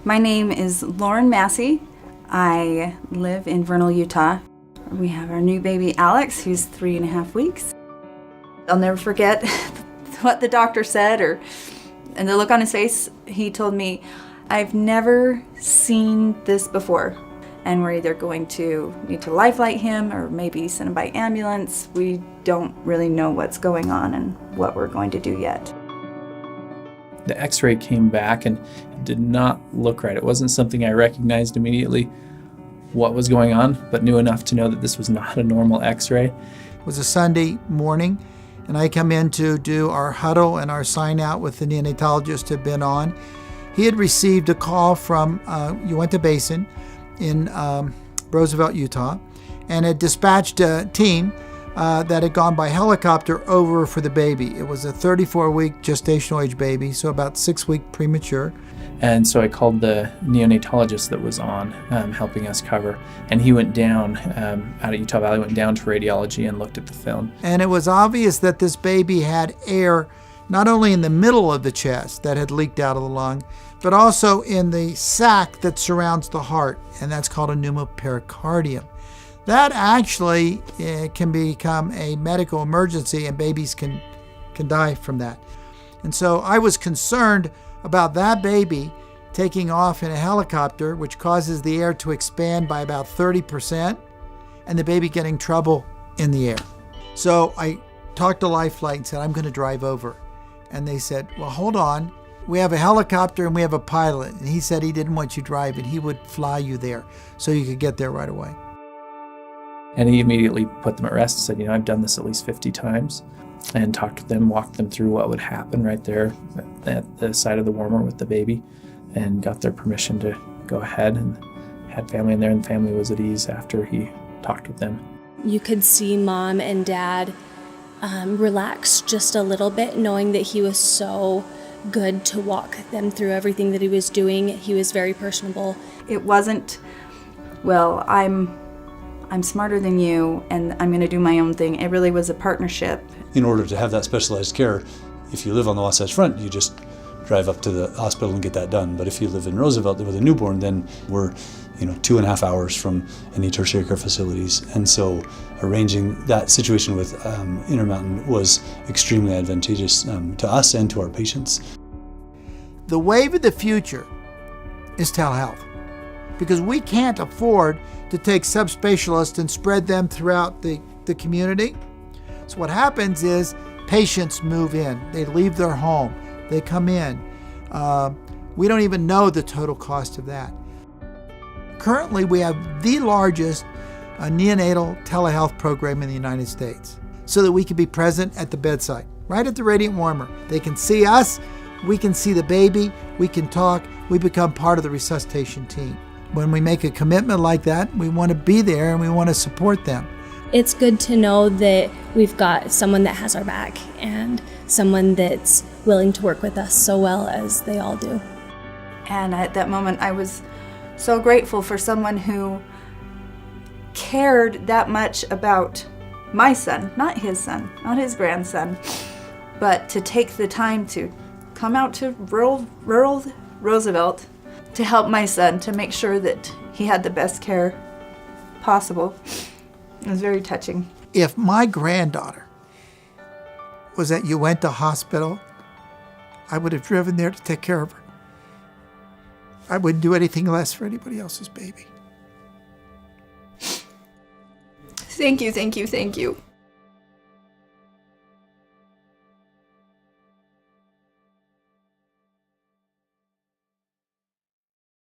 My name is Lauren Massey. I live in Vernal, Utah. We have our new baby Alex, who's 3.5 weeks. I'll never forget what the doctor said, and the look on his face. He told me, "I've never seen this before, and we're either going to need to lifeline him or maybe send him by ambulance. We don't really know what's going on and what we're going to do yet." The x-ray came back and it did not look right. It wasn't something I recognized immediately what was going on, but knew enough to know that this was not a normal x-ray. It was a Sunday morning, and I come in to do our huddle and our sign out with the neonatologist had been on. He had received a call from Uinta Basin in Roosevelt, Utah, and had dispatched a team that had gone by helicopter over for the baby. It was a 34-week gestational age baby, so about 6-week premature. And so I called the neonatologist that was on, helping us cover, and he went down, out of Utah Valley, went down to radiology and looked at the film. And it was obvious that this baby had air not only in the middle of the chest that had leaked out of the lung, but also in the sac that surrounds the heart, and that's called a pneumopericardium. That actually can become a medical emergency, and babies can die from that. And so I was concerned about that baby taking off in a helicopter, which causes the air to expand by about 30%, and the baby getting trouble in the air. So I talked to Lifeline and said, "I'm going to drive over." And they said, "Well, hold on. We have a helicopter and we have a pilot." And he said he didn't want you driving. He would fly you there so you could get there right away. And he immediately put them at rest and said, I've done this at least 50 times, and talked to them, walked them through what would happen right there at the side of the warmer with the baby, and got their permission to go ahead, and had family in there, and family was at ease after he talked with them. You could see Mom and Dad relax just a little bit, knowing that he was so good to walk them through everything that he was doing. He was very personable. It wasn't, well, I'm smarter than you and I'm going to do my own thing. It really was a partnership. In order to have that specialized care, if you live on the Wasatch Front, you just drive up to the hospital and get that done. But if you live in Roosevelt with a newborn, then we're 2.5 hours from any tertiary care facilities. And so arranging that situation with Intermountain was extremely advantageous to us and to our patients. The wave of the future is telehealth, because we can't afford to take subspecialists and spread them throughout the community. So what happens is patients move in, they leave their home, they come in. We don't even know the total cost of that. Currently, we have the largest neonatal telehealth program in the United States, so that we can be present at the bedside, right at the radiant warmer. They can see us, we can see the baby, we can talk, we become part of the resuscitation team. When we make a commitment like that, we want to be there and we want to support them. It's good to know that we've got someone that has our back and someone that's willing to work with us so well as they all do. And at that moment, I was so grateful for someone who cared that much about my son, not his grandson, but to take the time to come out to rural Roosevelt to help my son, to make sure that he had the best care possible. It was very touching. If my granddaughter was at Uinta Hospital, I would have driven there to take care of her. I wouldn't do anything less for anybody else's baby. Thank you, thank you, thank you.